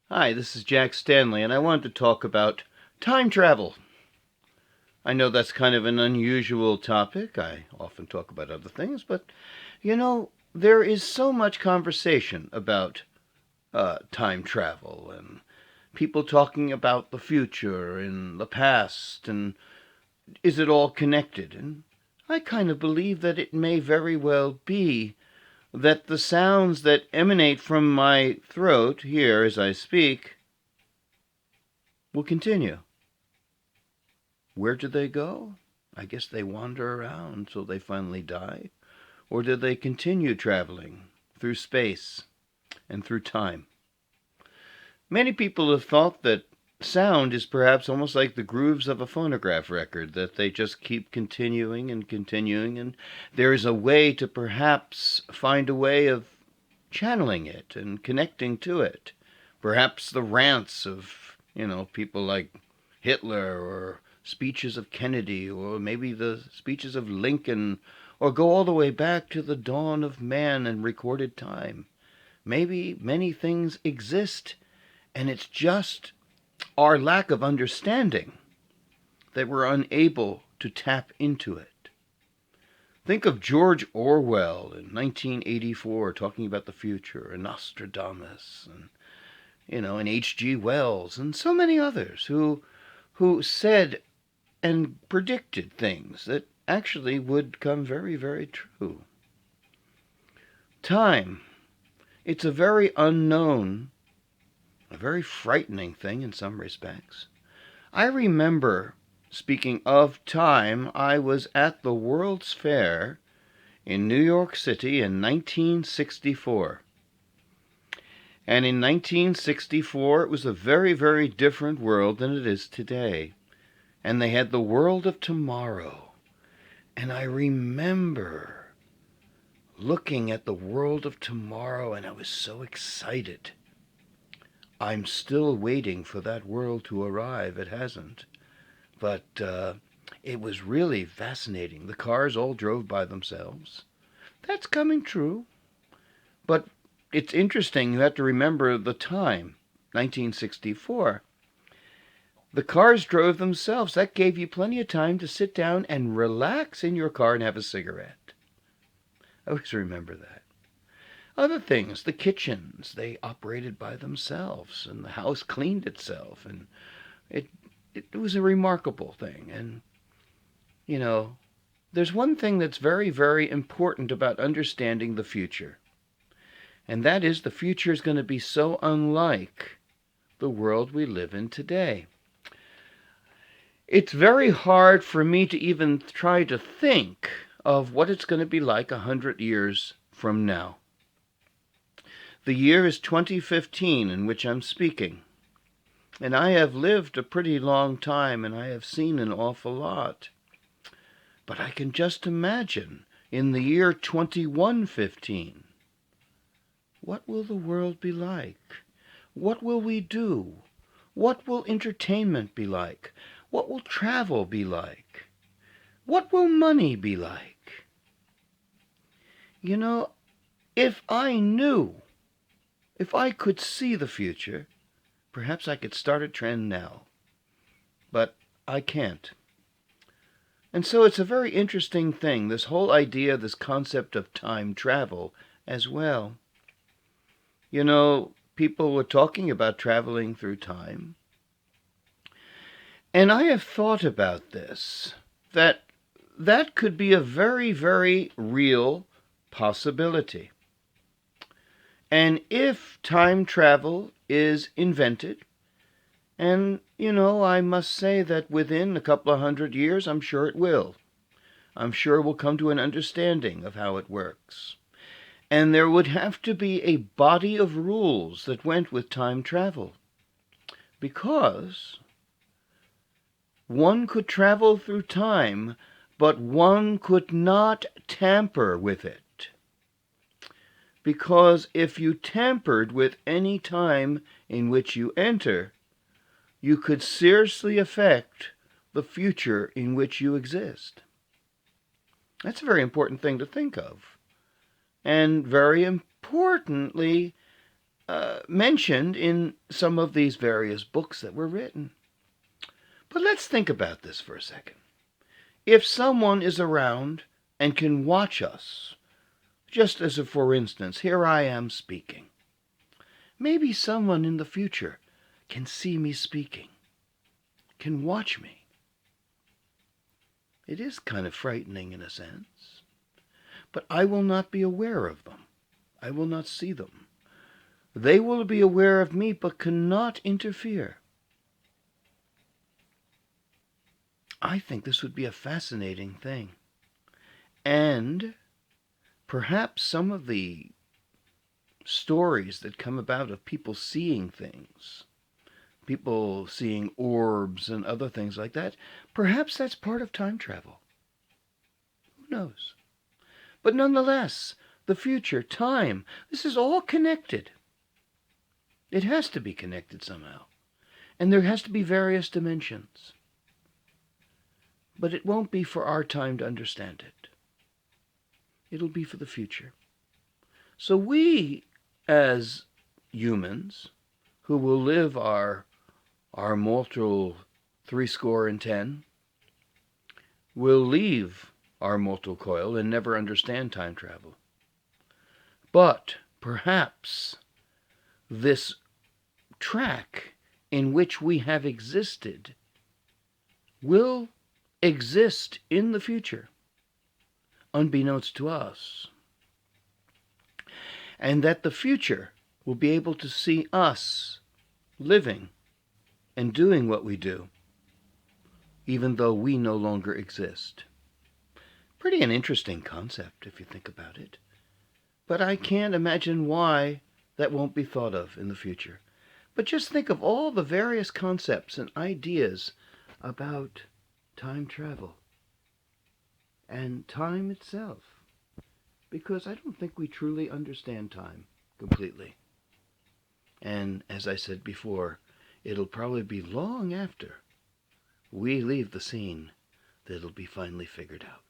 Hi, this is Jack Stanley, and I wanted to talk about time travel. I know that's kind of an unusual topic. I often talk about other things, but there is so much conversation about time travel and people talking about the future and the past and is it all connected? And I kind of believe that it may very well be that the sounds that emanate from my throat here as I speak will continue. Where do they go? I guess they wander around until they finally die. Or did they continue traveling through space and through time? Many people have thought that sound is perhaps almost like the grooves of a phonograph record, that they just keep continuing and continuing, and there is a way to perhaps find a way of channeling it and connecting to it. Perhaps the rants of, people like Hitler or speeches of Kennedy or maybe the speeches of Lincoln or go all the way back to the dawn of man and recorded time. Maybe many things exist and it's just our lack of understanding that we're unable to tap into it. Think of George Orwell in 1984 talking about the future, and Nostradamus, and H.G. Wells, and so many others who said and predicted things that actually would come very, very true. Time. It's a very unknown, a very frightening thing in some respects. I remember, speaking of time, I was at the World's Fair in New York City in 1964. And in 1964, it was a very, very different world than it is today. And they had the World of Tomorrow. And I remember looking at the World of Tomorrow, and I was so excited. I'm still waiting for that world to arrive. It hasn't. But it was really fascinating. The cars all drove by themselves. That's coming true. But it's interesting. You have to remember the time, 1964. The cars drove themselves. That gave you plenty of time to sit down and relax in your car and have a cigarette. I always remember that. Other things, the kitchens, they operated by themselves, and the house cleaned itself, and it it was a remarkable thing. And there's one thing that's very, very important about understanding the future, and that is the future is going to be so unlike the world we live in today. It's very hard for me to even try to think of what it's going to be like 100 years from now. The year is 2015 in which I'm speaking. And I have lived a pretty long time and I have seen an awful lot. But I can just imagine in the year 2115, what will the world be like? What will we do? What will entertainment be like? What will travel be like? What will money be like? If I knew, if I could see the future, perhaps I could start a trend now. But I can't. And so it's a very interesting thing, this whole idea, this concept of time travel as well. People were talking about traveling through time. And I have thought about this, that could be a very, very real possibility. And if time travel is invented, and, I must say that within a couple of 100 years, I'm sure it will. I'm sure we'll come to an understanding of how it works. And there would have to be a body of rules that went with time travel. Because one could travel through time, but one could not tamper with it. Because if you tampered with any time in which you enter, you could seriously affect the future in which you exist. That's a very important thing to think of. And very importantly, mentioned in some of these various books that were written. But let's think about this for a second. If someone is around and can watch us, just as a for instance, here I am speaking. Maybe someone in the future can see me speaking, can watch me. It is kind of frightening in a sense, but I will not be aware of them. I will not see them. They will be aware of me, but cannot interfere. I think this would be a fascinating thing. And perhaps some of the stories that come about of people seeing things, people seeing orbs and other things like that, perhaps that's part of time travel. Who knows? But nonetheless, the future, time, this is all connected. It has to be connected somehow. And there has to be various dimensions. But it won't be for our time to understand it. It'll be for the future. So we, as humans, who will live our mortal 70, will leave our mortal coil and never understand time travel. But perhaps this track in which we have existed will exist in the future, unbeknownst to us. And that the future will be able to see us living and doing what we do, even though we no longer exist. Pretty an interesting concept if you think about it. But I can't imagine why that won't be thought of in the future. But just think of all the various concepts and ideas about time travel and time itself. Because I don't think we truly understand time completely. And as I said before, it'll probably be long after we leave the scene that it'll be finally figured out.